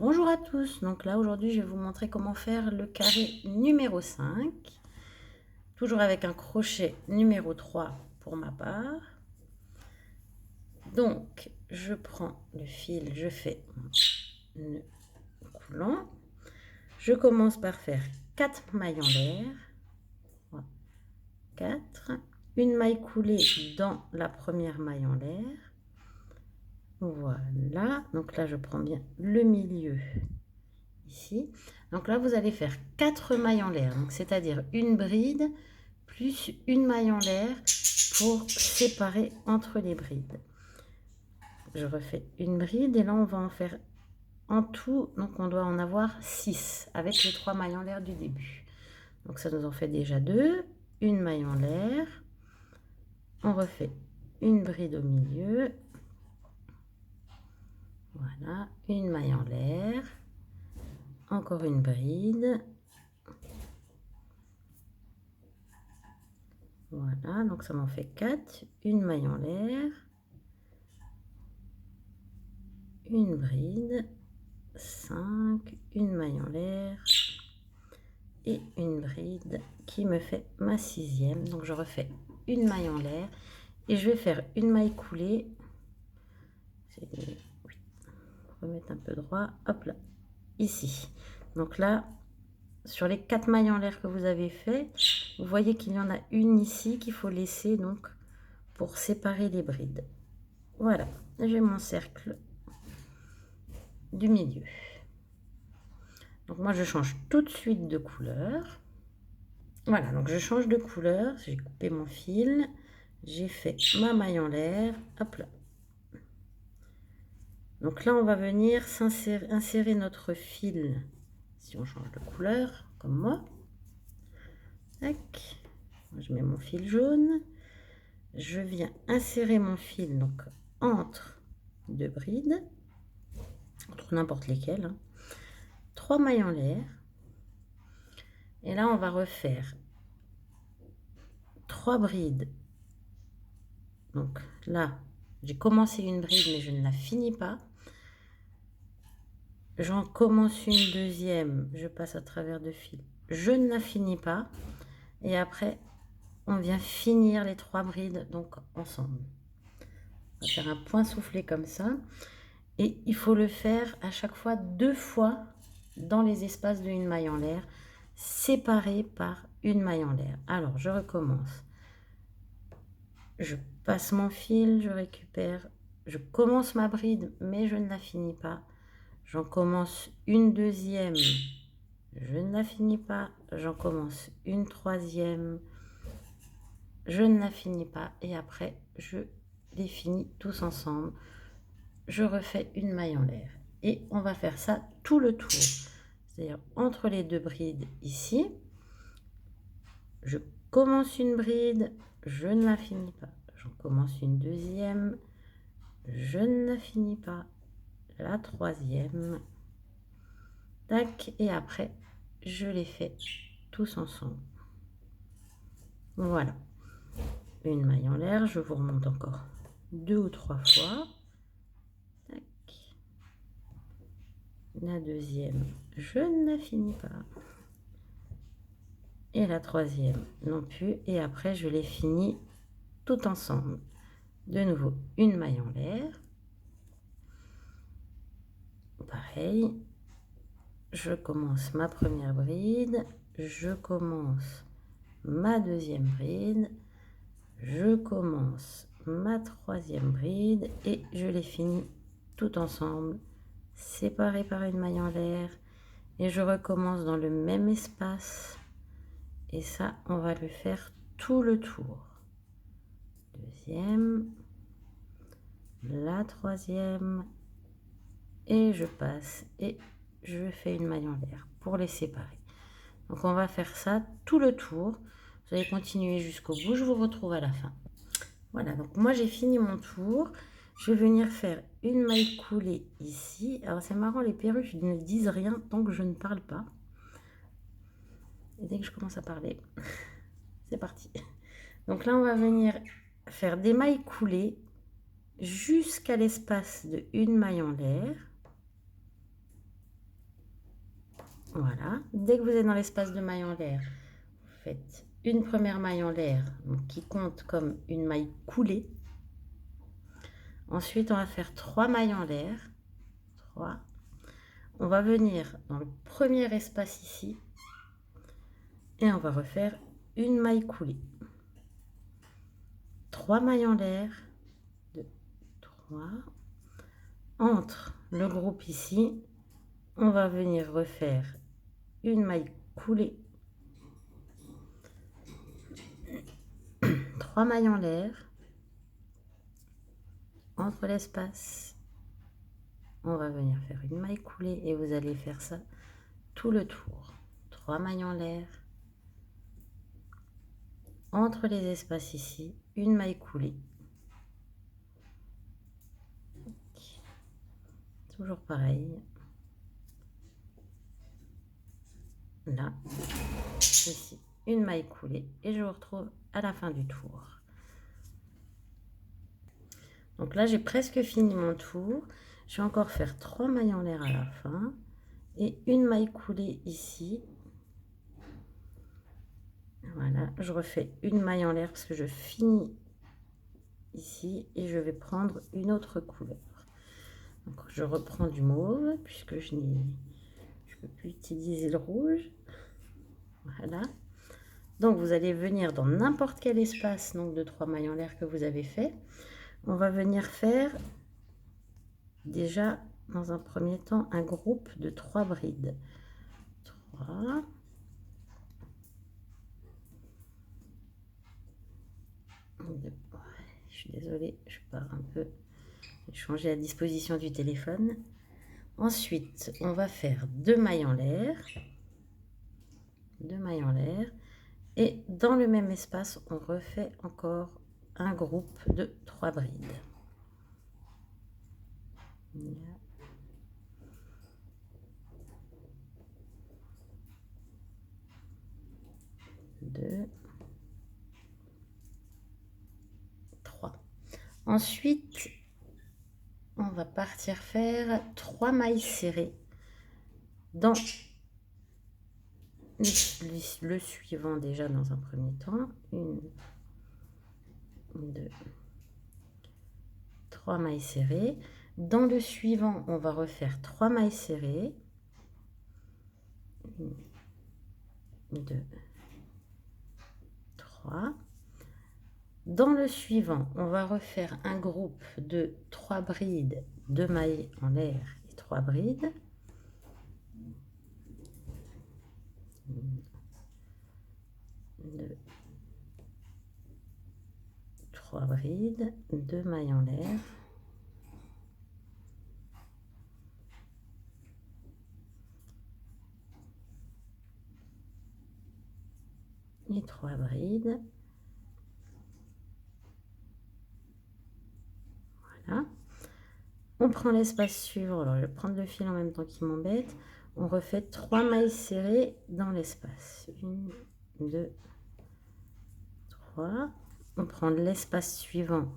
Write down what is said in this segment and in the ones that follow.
Bonjour à tous, donc là aujourd'hui je vais vous montrer comment faire le carré numéro 5, toujours avec un crochet numéro 3 pour ma part. Donc je prends le fil, je fais mon nœud coulant, je commence par faire 4 mailles en l'air, 4, une maille coulée dans la première maille en l'air, voilà, donc là je prends bien le milieu ici. Donc là, vous allez faire 4 mailles en l'air, donc c'est-à-dire une bride plus une maille en l'air pour séparer entre les brides. Je refais une bride et là, on va en faire en tout, donc on doit en avoir 6 avec les 3 mailles en l'air du début. Donc ça nous en fait déjà 2, une maille en l'air, on refait une bride au milieu, voilà, une maille en l'air, encore une bride. Voilà, donc ça m'en fait 4, une maille en l'air, une bride, 5, une maille en l'air et une bride qui me fait ma 6e. Donc je refais une maille en l'air et je vais faire une maille coulée. Oui, remettre un peu droit, hop là, ici. Donc là, sur les 4 mailles en l'air que vous avez fait, vous voyez qu'il y en a une ici qu'il faut laisser donc pour séparer les brides. Voilà, j'ai mon cercle du milieu. Donc moi je change tout de suite de couleur. Voilà, donc je change de couleur, j'ai coupé mon fil, j'ai fait ma maille en l'air, hop là. Donc là on va venir insérer notre fil, si on change de couleur, comme moi. Tac, je mets mon fil jaune, je viens insérer mon fil donc entre deux brides, entre n'importe lesquelles, hein. 3 mailles en l'air, et là on va refaire 3 brides. Donc là j'ai commencé une bride mais je ne la finis pas, j'en commence une deuxième, je passe à travers deux fils, je ne la finis pas, et après on vient finir les 3 brides donc ensemble. On va faire un point soufflé comme ça, et il faut le faire à chaque fois 2 fois dans les espaces de une maille en l'air, séparés par une maille en l'air. Alors je recommence, je passe mon fil, je récupère, je commence ma bride mais je ne la finis pas, j'en commence une deuxième, je ne la finis pas, j'en commence une troisième, je ne la finis pas, et après je les finis tous ensemble, je refais une maille en l'air, et on va faire ça tout le tour, c'est-à-dire entre les deux brides ici, je commence une bride, je ne la finis pas, j'en commence une deuxième, je ne la finis pas, la troisième, tac, et après je les fais tous ensemble. Voilà, une maille en l'air, je vous remonte encore 2 ou 3 fois, tac, la deuxième je ne la finis pas, et la troisième non plus, et après je les finis tout ensemble. De nouveau une maille en l'air, pareil, je commence ma première bride, je commence ma deuxième bride, je commence ma troisième bride, et je les finis tout ensemble, séparés par une maille en l'air, et je recommence dans le même espace, et ça on va le faire tout le tour. Deuxième, la troisième, et je passe et je fais une maille en l'air pour les séparer. Donc on va faire ça tout le tour, vous allez continuer jusqu'au bout, je vous retrouve à la fin. Voilà, donc moi j'ai fini mon tour, je vais venir faire une maille coulée ici. Alors c'est marrant, les perruches ne disent rien tant que je ne parle pas, et dès que je commence à parler c'est parti. Donc là on va venir faire des mailles coulées jusqu'à l'espace de une maille en l'air, Voilà. Dès que vous êtes dans l'espace de maille en l'air, vous faites une première maille en l'air qui compte comme une maille coulée. Ensuite, on va faire 3 mailles en l'air. 3. On va venir dans le premier espace ici et on va refaire une maille coulée. 3 mailles en l'air. 2, 3. Entre le groupe ici, on va venir refaire une maille coulée. 3 mailles en l'air. Entre l'espace, on va venir faire une maille coulée et vous allez faire ça tout le tour. 3 mailles en l'air. Entre les espaces ici, une maille coulée. Toujours pareil. Là, ici, une maille coulée et je vous retrouve à la fin du tour. Donc là, j'ai presque fini mon tour. Je vais encore faire 3 mailles en l'air à la fin et une maille coulée ici. Voilà, je refais une maille en l'air parce que je finis ici et je vais prendre une autre couleur. Donc je reprends du mauve puisque je ne peux plus utiliser le rouge. Voilà. Donc vous allez venir dans n'importe quel espace donc de 3 mailles en l'air que vous avez fait. On va venir faire déjà dans un premier temps un groupe de 3 brides. 3. Je suis désolée, je pars un peu. J'ai changé la disposition du téléphone. Ensuite, on va faire 2 mailles en l'air. 2 mailles en l'air. Et dans le même espace, on refait encore un groupe de 3 brides. 2, 3. Ensuite, on va partir faire 3 mailles serrées dans le suivant déjà dans un premier temps. 1, 2, 3 mailles serrées. Dans le suivant, on va refaire 3 mailles serrées. 1, 2, 3. Dans le suivant, on va refaire un groupe de 3 brides, 2 mailles en l'air et 3 brides. 2, 3 brides, 2 mailles en l'air. Et 3 brides. Voilà. On prend l'espace suivant. Alors, je vais prendre le fil en même temps qu'il m'embête. On refait 3 mailles serrées dans l'espace. 1, 2, 3. On prend l'espace suivant.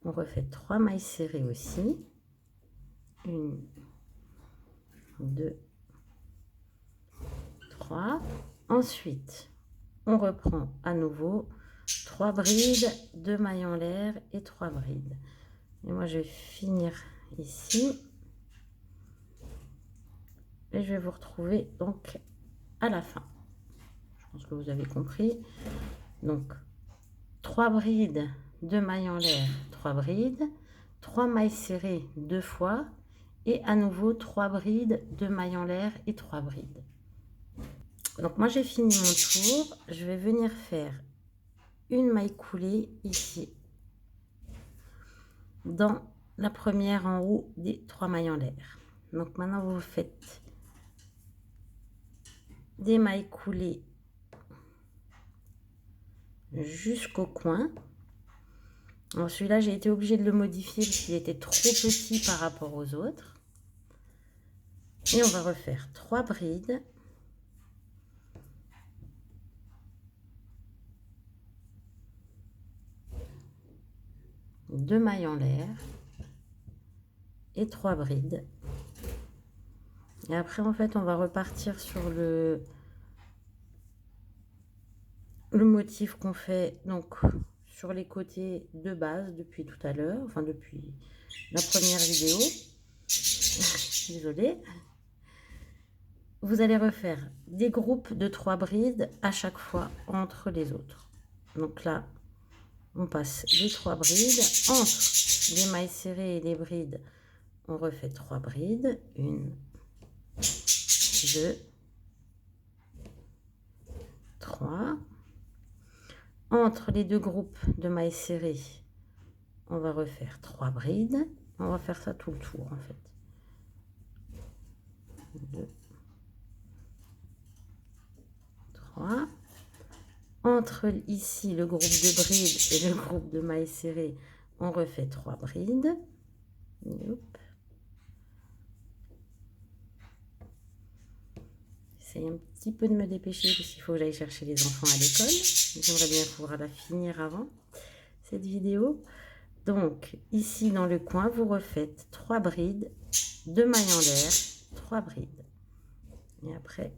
On refait 3 mailles serrées aussi. 1, 2, 3. Ensuite, on reprend à nouveau 3 brides, 2 mailles en l'air et 3 brides. Et moi, je vais finir ici. Et je vais vous retrouver donc à la fin. Je pense que vous avez compris. Donc, 3 brides, 2 mailles en l'air, 3 brides, 3 mailles serrées 2 fois, et à nouveau 3 brides, 2 mailles en l'air et 3 brides. Donc moi j'ai fini mon tour, je vais venir faire une maille coulée ici, dans la première en haut des 3 mailles en l'air. Donc maintenant vous faites des mailles coulées jusqu'au coin. Alors celui-là, j'ai été obligée de le modifier parce qu'il était trop petit par rapport aux autres. Et on va refaire 3 brides. Deux mailles en l'air et 3 brides. Et après, en fait, on va repartir sur le motif qu'on fait donc sur les côtés de base depuis tout à l'heure, enfin depuis la première vidéo. Désolée. Vous allez refaire des groupes de 3 brides à chaque fois entre les autres. Donc là, on passe les 3 brides entre les mailles serrées et les brides. On refait 3 brides, 1, 2, 3. Entre les deux groupes de mailles serrées, on va refaire 3 brides. On va faire ça tout le tour en fait. 2, 3. Entre ici le groupe de brides et le groupe de mailles serrées, on refait 3 brides. Hop. J'essaye un petit peu de me dépêcher parce qu'il faut que j'aille chercher les enfants à l'école. J'aimerais bien pouvoir la finir avant cette vidéo. Donc ici dans le coin, vous refaites 3 brides, 2 mailles en l'air, 3 brides. Et après,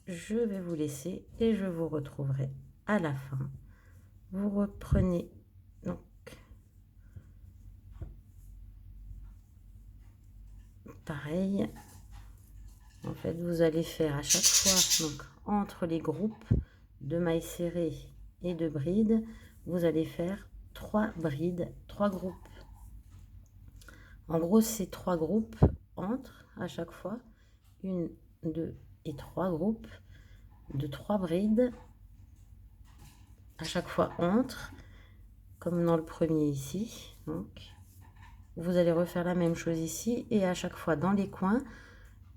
je vais vous laisser et je vous retrouverai à la fin. Vous reprenez donc pareil. En fait, vous allez faire à chaque fois, donc entre les groupes de mailles serrées et de brides, vous allez faire 3 brides, 3 groupes. En gros, c'est 3 groupes entre à chaque fois, 1, 2 et 3 groupes de 3 brides à chaque fois entre, comme dans le premier ici. Donc, vous allez refaire la même chose ici et à chaque fois dans les coins,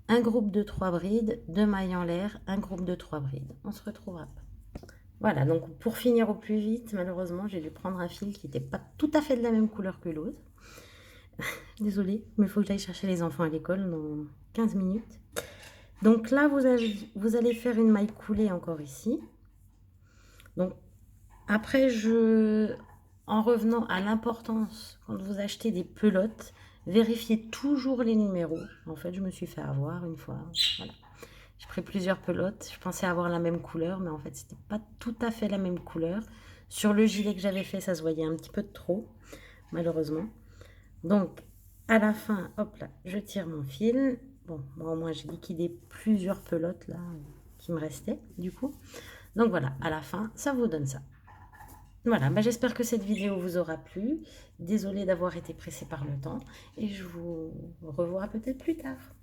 un groupe de 3 brides, 2 mailles en l'air, un groupe de 3 brides. On se retrouvera. Voilà, donc pour finir au plus vite, malheureusement, j'ai dû prendre un fil qui n'était pas tout à fait de la même couleur que l'autre. Désolée, mais il faut que j'aille chercher les enfants à l'école dans 15 minutes. Donc là, vous allez faire une maille coulée encore ici. Donc après, en revenant à l'importance, quand vous achetez des pelotes, vérifiez toujours les numéros. En fait, je me suis fait avoir une fois. Voilà. J'ai pris plusieurs pelotes. Je pensais avoir la même couleur, mais en fait, c'était pas tout à fait la même couleur. Sur le gilet que j'avais fait, ça se voyait un petit peu de trop, malheureusement. Donc, à la fin, hop là, je tire mon fil. Bon, moi au moins, j'ai liquidé plusieurs pelotes là qui me restaient, du coup. Donc voilà, à la fin, ça vous donne ça. Voilà, bah j'espère que cette vidéo vous aura plu. Désolée d'avoir été pressée par le temps et je vous revois peut-être plus tard.